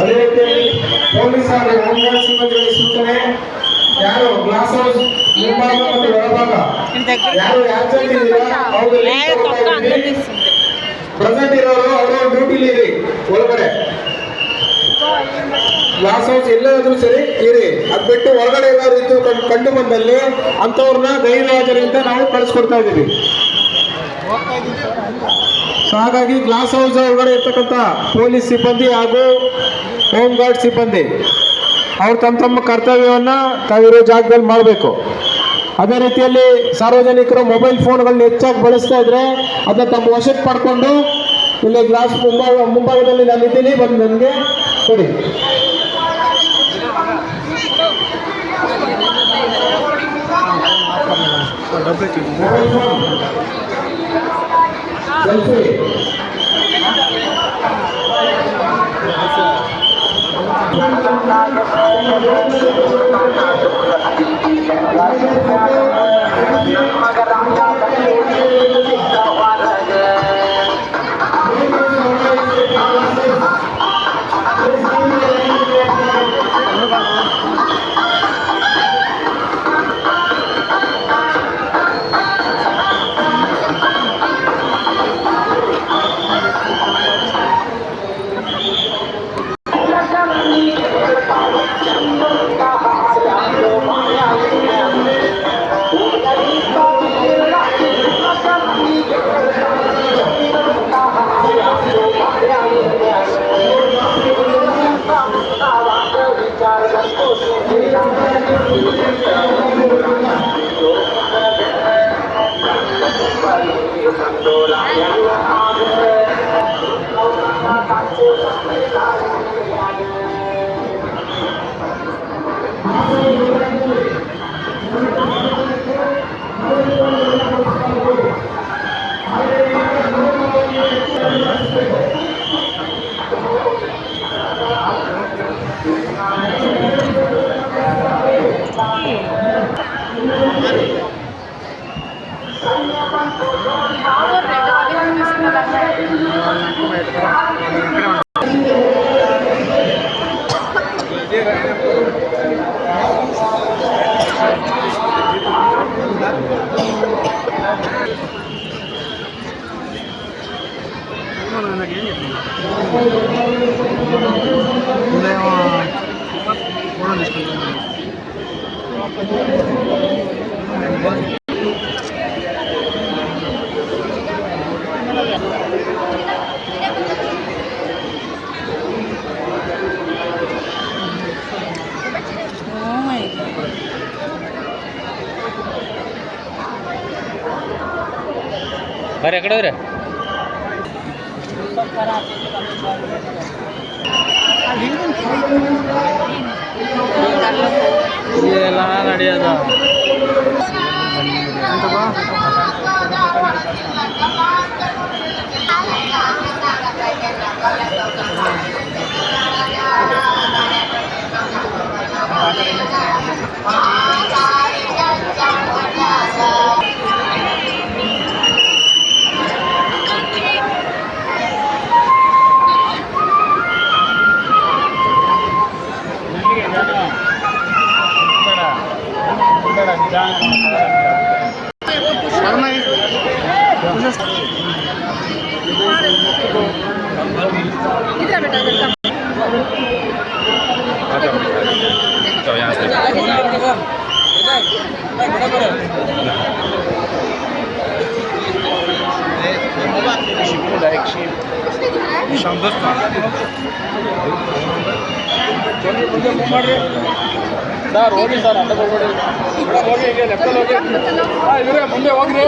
ಅದೇ ರೀತಿ ಪೊಲೀಸ್ ಹಾಗೂ ಹೋಮ್ಗಾರ್ಡ್ ಸಿಬ್ಬಂದಿಗಳಿಗೆ ಸೂಚನೆ, ಯಾರು ಗ್ಲಾಸ್ ಹೌಸ್ ಮುಂಭಾಗ ಮತ್ತು ಹೊರಭಾಗ ಯಾರು ಆಬ್ಸೆಂಟ್ ಇದ್ದೀರಾ ಅವರು ಪ್ರೆಸೆಂಟ್ ಇರೋರು ಅವರು ಡ್ಯೂಟಿಲಿ ಇರಿ. ಒಳಗಡೆ ಗ್ಲಾಸ್ ಹೌಸ್ ಎಲ್ಲಾದ್ರೂ ಸರಿ ಇರಿ, ಅದ್ ಬಿಟ್ಟು ಹೊರಗಡೆ ಏನಾದ್ರು ಇದ್ದು ಕಂಡು ಬಂದಲ್ಲಿ ಅಂತವ್ರನ್ನ ಗೈರುಹಾಜರಿಂದ ನಾವು ಕಳಿಸ್ಕೊಡ್ತಾ ಇದ್ದೀವಿ. ಸೊ ಹಾಗಾಗಿ ಗ್ಲಾಸ್ ಹೌಸ್ ಒಳಗಡೆ ಇರ್ತಕ್ಕಂಥ ಪೊಲೀಸ್ ಸಿಬ್ಬಂದಿ ಹಾಗೂ ಹೋಮ್ ಗಾರ್ಡ್ ಸಿಬ್ಬಂದಿ ಅವ್ರು ತಮ್ಮ ಕರ್ತವ್ಯವನ್ನ ತಾವಿರೋ ಜಾಗದಲ್ಲಿ ಮಾಡಬೇಕು. ಅದೇ ರೀತಿಯಲ್ಲಿ ಸಾರ್ವಜನಿಕರು ಮೊಬೈಲ್ ಫೋನ್ಗಳನ್ನ ಹೆಚ್ಚಾಗಿ ಬಳಸ್ತಾ ಇದ್ರೆ ಅದನ್ನ ತಮ್ಮ ವಶಕ್ಕೆ ಪಡ್ಕೊಂಡು ಇಲ್ಲಿ ಗ್ಲಾಸ್ ಮುಂಭಾಗದಲ್ಲಿ ನಾನು ಇದ್ದೀನಿ, ಬಂದು ನನಗೆ ಕೊಡಿ. ಬರ್ರಿ ಆ ಕಡೆ ಹೋಗ್ರಿ. ಎಲ್ಲ ನಡೆಯೋದ ಸರ್ ಹೋಗಿ ಸರ್, ಅಡ್ಡ ಹೋಗ್ಬೇಡಿ, ಹೋಗಿ ಈಗ ಲೆಫ್ಟಲ್ಲಿ ಹೋಗಿ. ಇವರೇ ಮುಂದೆ ಹೋಗ್ರಿ.